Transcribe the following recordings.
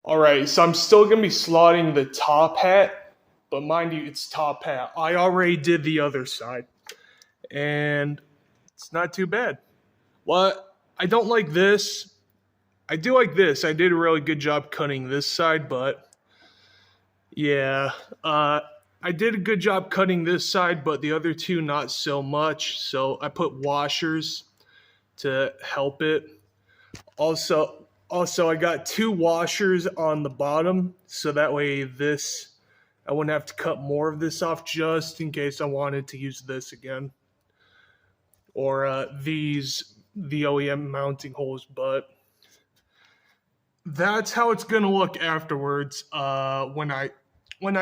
Alright, so I'm still going to be slotting the top hat, but mind you, it's top hat. I already did the other side, and it's not too bad. What I don't like this. I do like this. I did a really good job cutting this side, but yeah, I did a good job cutting this side, but the other two not so much. So I put washers to help it. Also, I got two washers on the bottom, so that way I wouldn't have to cut more of this off just in case I wanted to use this again. Or the OEM mounting holes, but that's how it's gonna look afterwards when I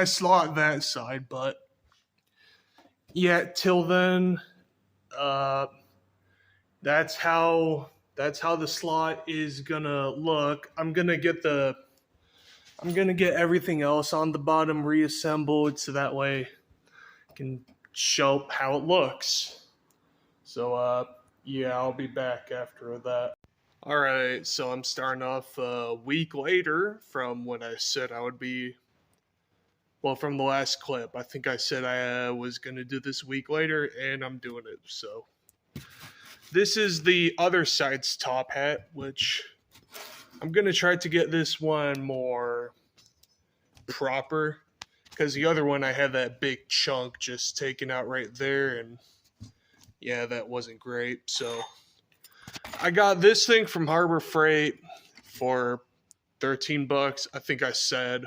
slot that side. But yeah, till then, uh, that's how the slot is gonna look. I'm gonna get everything else on the bottom reassembled so that way I can show how it looks. So yeah, I'll be back after that. Alright, so I'm starting off a week later from when I said I would be. Well, from the last clip. I think I said I was going to do this a week later, and I'm doing it. So this is the other side's top hat, which I'm going to try to get this one more proper, because the other one I had that big chunk just taken out right there, and yeah, that wasn't great. So I got this thing from Harbor Freight for $13, I think I said.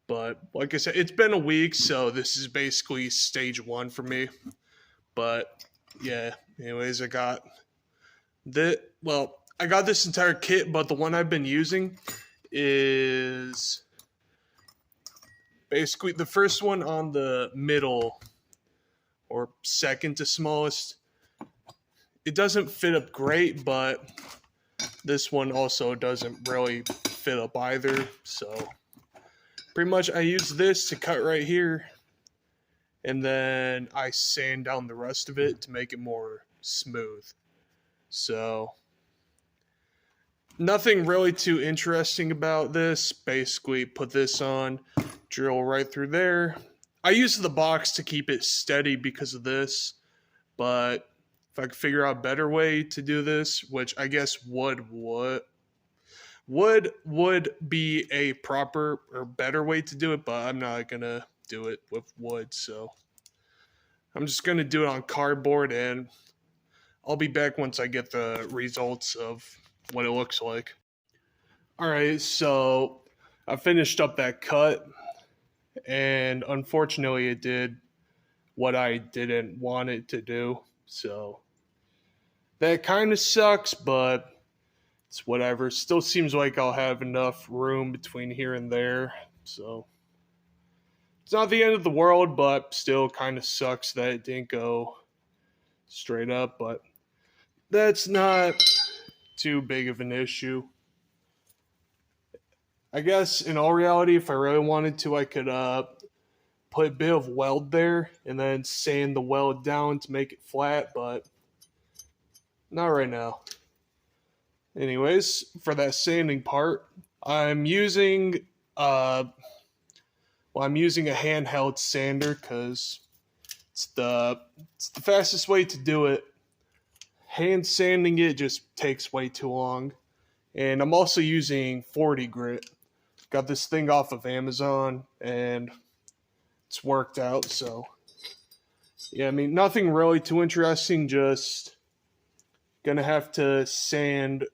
But like I said, it's been a week, so this is basically stage one for me. But yeah, anyways, I got this entire kit, but the one I've been using is basically the first one on the middle or second to smallest. It doesn't fit up great, but this one also doesn't really fit up either, so pretty much I use this to cut right here, and then I sand down the rest of it to make it more smooth. So nothing really too interesting about this. Basically put this on, drill right through there. I use the box to keep it steady because of this, but if I could figure out a better way to do this, which I guess wood be a proper or better way to do it, but I'm not gonna do it with wood, so I'm just gonna do it on cardboard, and I'll be back once I get the results of what it looks like. Alright, so I finished up that cut, and unfortunately it did what I didn't want it to do, so that kind of sucks, but it's whatever. Still seems like I'll have enough room between here and there. So it's not the end of the world, but still kind of sucks that it didn't go straight up. But that's not too big of an issue. I guess in all reality, if I really wanted to, I could put a bit of weld there and then sand the weld down to make it flat, but not right now. Anyways, for that sanding part, I'm using a handheld sander because it's the fastest way to do it. Hand sanding it just takes way too long. And I'm also using 40 grit. Got this thing off of Amazon and it's worked out, so yeah, I mean nothing really too interesting, just gonna have to sand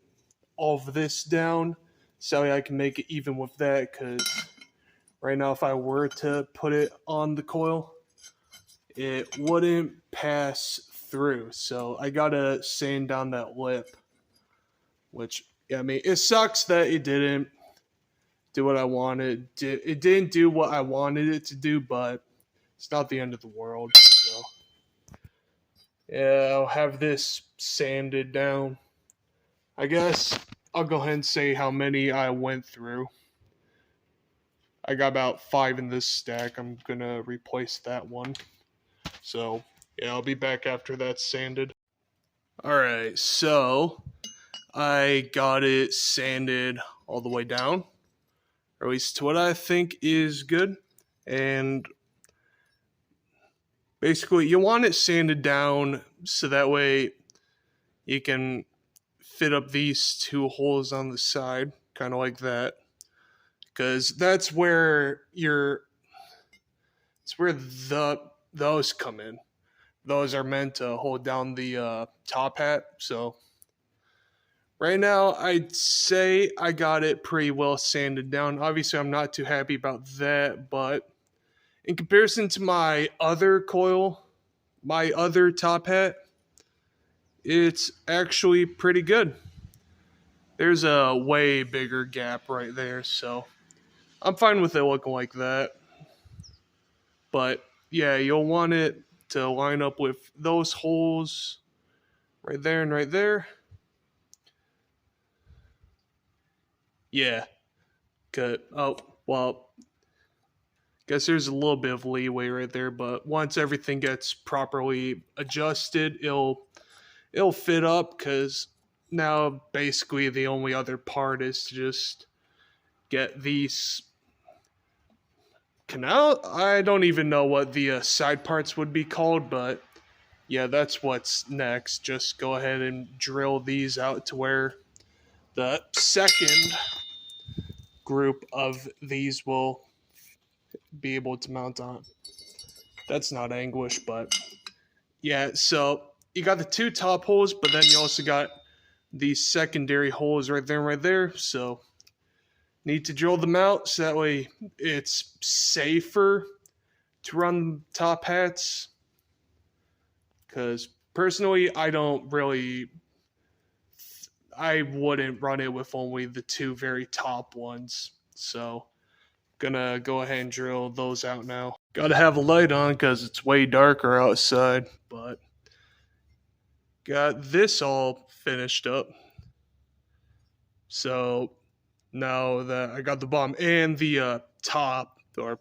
all of this down so I can make it even with that, because right now if I were to put it on the coil it wouldn't pass through, so I gotta sand down that lip, which yeah, I mean it sucks that it didn't do what I wanted. It didn't do what I wanted it to do, but it's not the end of the world. So yeah, I'll have this sanded down. I guess I'll go ahead and say how many I went through. I got about 5 in this stack. I'm gonna replace that one. So yeah, I'll be back after that's sanded. Alright, so I got it sanded all the way down. or at least to what I think is good. And basically, you want it sanded down so that way you can fit up these two holes on the side, kind of like that, because that's where it's where those come in. Those are meant to hold down the top hat. So right now, I'd say I got it pretty well sanded down. Obviously, I'm not too happy about that, but in comparison to my other coil, my other top hat, it's actually pretty good. There's a way bigger gap right there, so I'm fine with it looking like that. But yeah, you'll want it to line up with those holes right there and right there. Yeah. Good. Oh, well, guess there's a little bit of leeway right there, but once everything gets properly adjusted, it'll fit up, because now basically the only other part is to just get these canal. I don't even know what the side parts would be called, but yeah, that's what's next. Just go ahead and drill these out to where the second group of these will be able to mount on. That's not English, but yeah, so you got the two top holes, but then you also got these secondary holes right there and right there. So need to drill them out so that way it's safer to run top hats. Because personally, I wouldn't run it with only the two very top ones. So gonna go ahead and drill those out now. Gotta have a light on because it's way darker outside, but got this all finished up. So now that I got the bottom and the top, or I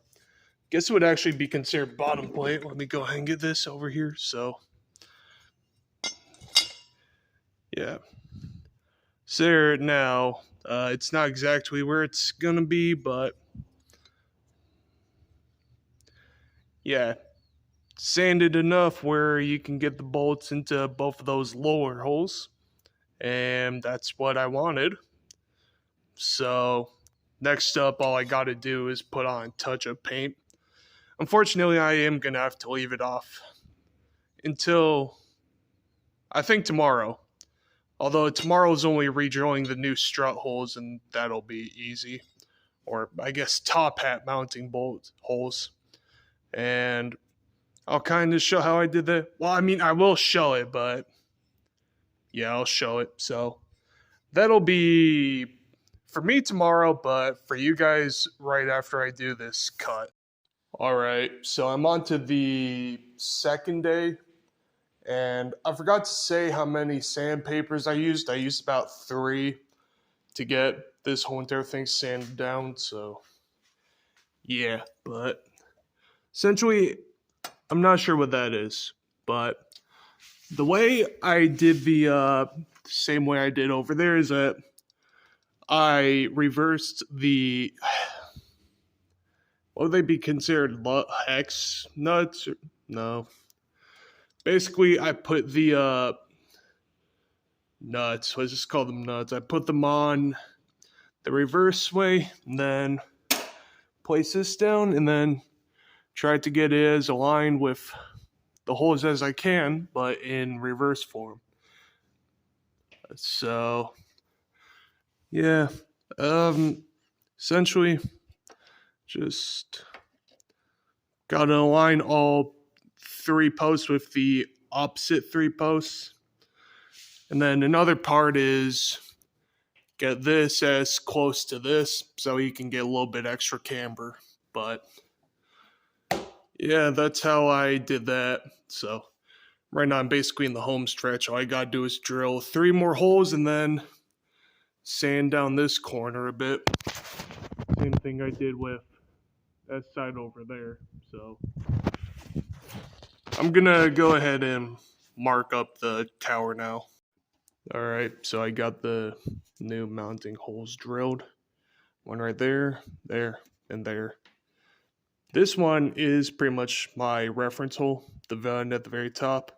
guess it would actually be considered bottom plate. Let me go ahead and get this over here. So yeah, so there now. It's not exactly where it's gonna be, but yeah, sanded enough where you can get the bolts into both of those lower holes, and that's what I wanted. So next up, all I got to do is put on touch-up paint. Unfortunately, I am gonna have to leave it off until I think tomorrow. Although tomorrow's only re-drilling the new strut holes, and that'll be easy. Or I guess top hat mounting bolt holes. And I'll kind of show how I did that. Well, I mean, I will show it, but yeah, I'll show it. So that'll be for me tomorrow, but for you guys right after I do this cut. All right, so I'm on to the second day, and I forgot to say how many sandpapers I used. I used about 3 to get this whole entire thing sanded down, so yeah, but essentially, I'm not sure what that is, but the way I did the same way I did over there is that I reversed the, what would they be considered, hex nuts? No. Basically, I put the nuts, let's just call them nuts. I put them on the reverse way, and then place this down, and then try to get it as aligned with the holes as I can, but in reverse form. So, yeah, essentially, just gotta align all 3 posts with the opposite 3 posts. And then another part is get this as close to this so you can get a little bit extra camber. But yeah, that's how I did that. So right now I'm basically in the home stretch. All I gotta do is drill 3 more holes and then sand down this corner a bit. Same thing I did with that side over there. So I'm gonna go ahead and mark up the tower now. Alright, so I got the new mounting holes drilled. one right there, there, and there. This one is pretty much my reference hole, the one at the very top.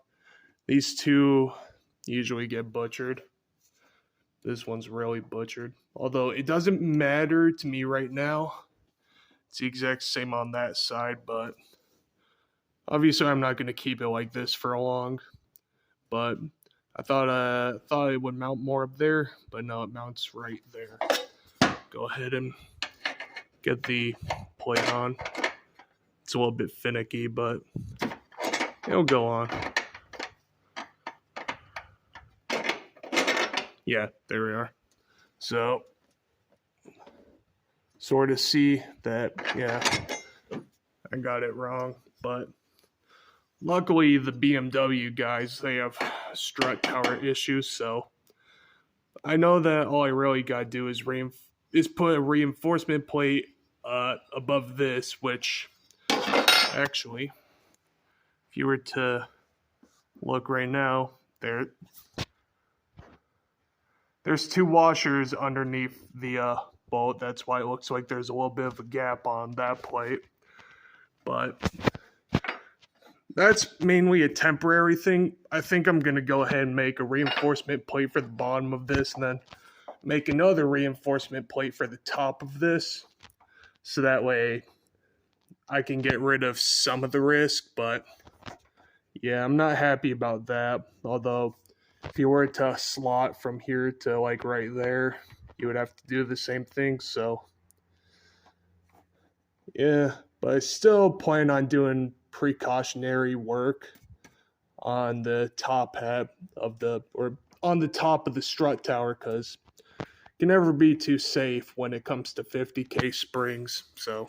These two usually get butchered. This one's really butchered. Although it doesn't matter to me right now. It's the exact same on that side, but obviously I'm not going to keep it like this for long. But I thought it would mount more up there, but no, it mounts right there. Go ahead and get the plate on. It's a little bit finicky, but it'll go on. Yeah, there we are. So, sort of see that, yeah, I got it wrong. But luckily, the BMW guys, they have strut tower issues. So, I know that all I really got to do is put a reinforcement plate above this, which actually, if you were to look right now, there's two washers underneath the bolt. That's why it looks like there's a little bit of a gap on that plate. But that's mainly a temporary thing. I think I'm going to go ahead and make a reinforcement plate for the bottom of this and then make another reinforcement plate for the top of this. So that way I can get rid of some of the risk. But yeah, I'm not happy about that. Although if you were to slot from here to like right there, you would have to do the same thing. So yeah, but I still plan on doing precautionary work on the top on the top of the strut tower, because it can never be too safe when it comes to 50K springs. So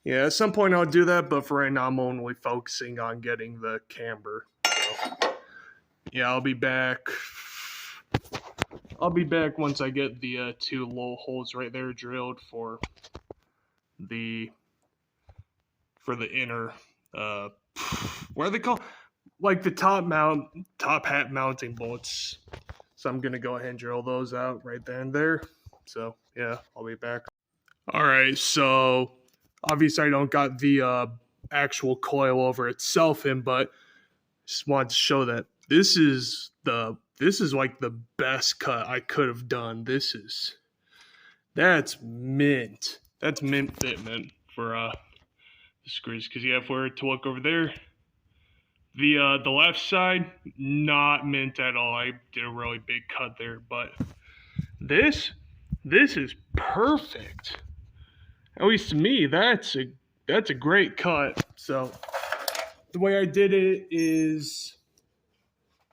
yeah, at some point I'll do that, but for right now I'm only focusing on getting the camber. So yeah, I'll be back once I get the two little holes right there drilled for the inner what are they called? Like the top hat mounting bolts. So I'm gonna go ahead and drill those out right there and there. So yeah, I'll be back. Alright, so obviously I don't got the actual coil over itself in, but just wanted to show that this is like the best cut I could have done. That's mint. That's mint fitment for the screws. Because yeah, if we were to look over there, the left side, not mint at all. I did a really big cut there, but this is perfect. At least to me, that's a great cut. So the way I did it is,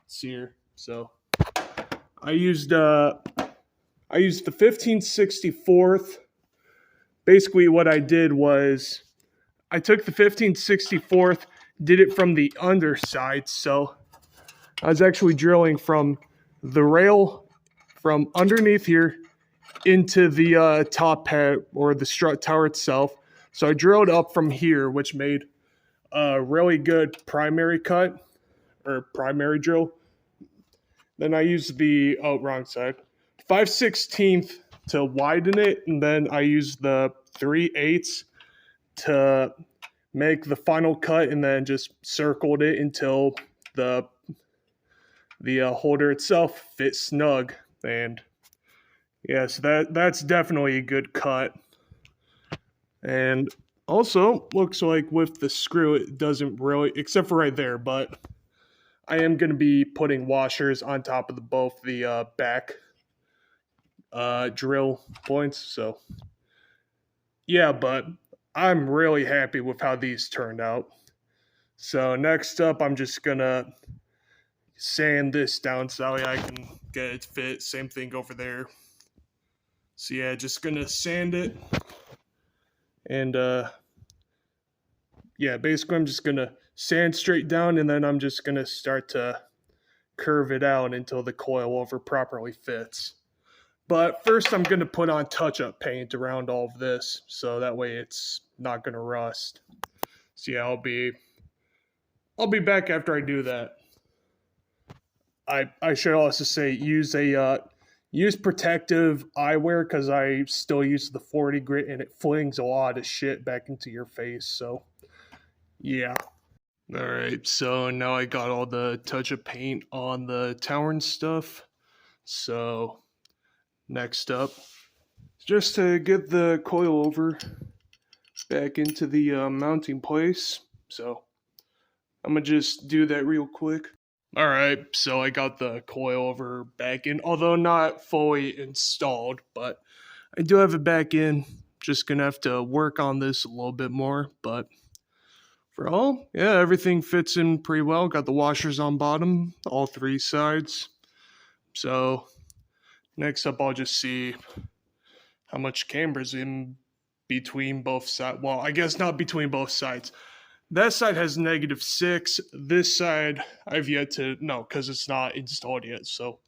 let's see here. So I used the 15/64. Basically, what I did was I took the 15/64, did it from the underside. So I was actually drilling from the rail from underneath here into the top hat or the strut tower itself. So I drilled up from here, which made a really good primary cut or primary drill. Then I used the wrong side, 5/16 to widen it, and then I used the 3/8 to make the final cut, and then just circled it until the holder itself fit snug. And yes, that's definitely a good cut. And also looks like with the screw it doesn't really, except for right there, but I am going to be putting washers on top of both the back drill points. So yeah, but I'm really happy with how these turned out. So next up, I'm just going to sand this down so I can get it fit. Same thing over there. So yeah, just going to sand it. And yeah, basically I'm just going to sand straight down, and then I'm just going to start to curve it out until the coil over properly fits. But first I'm going to put on touch-up paint around all of this, so that way it's not going to rust. So yeah, I'll be back after I do that. I should also say use a use protective eyewear because I still use the 40 grit and it flings a lot of shit back into your face. So, yeah. All right, so now I got all the touch of paint on the tower and stuff. So, next up, just to get the coilover back into the mounting place. So, I'm gonna just do that real quick. All right, so I got the coilover back in, although not fully installed, but I do have it back in. Just gonna have to work on this a little bit more, but for all, yeah, everything fits in pretty well. Got the washers on bottom, all three sides. So next up, I'll just see how much camber's in between both sides. Well, I guess not between both sides. That side has -6. This side, I've yet to no, because it's not installed yet. So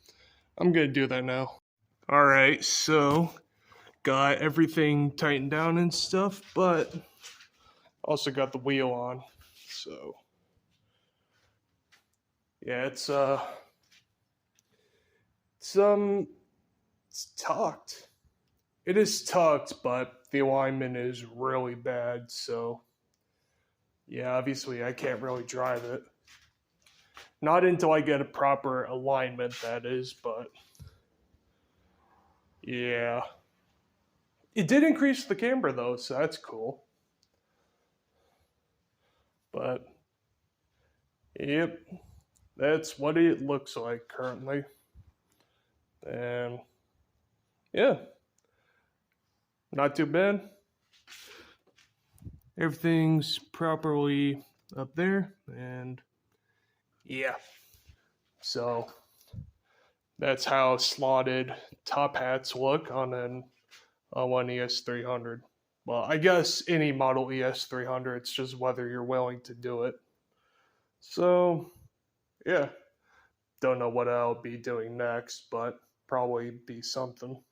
I'm gonna do that now. All right, so got everything tightened down and stuff, but also got the wheel on. So yeah, it's tucked. It is tucked, but the alignment is really bad. So yeah, obviously I can't really drive it. Not until I get a proper alignment, that is, but yeah. It did increase the camber though, so that's cool. But yep, that's what it looks like currently. And yeah, not too bad. Everything's properly up there, and yeah. So that's how slotted top hats look on one ES300. Well, I guess any model ES300, it's just whether you're willing to do it. So, yeah, don't know what I'll be doing next, but probably be something.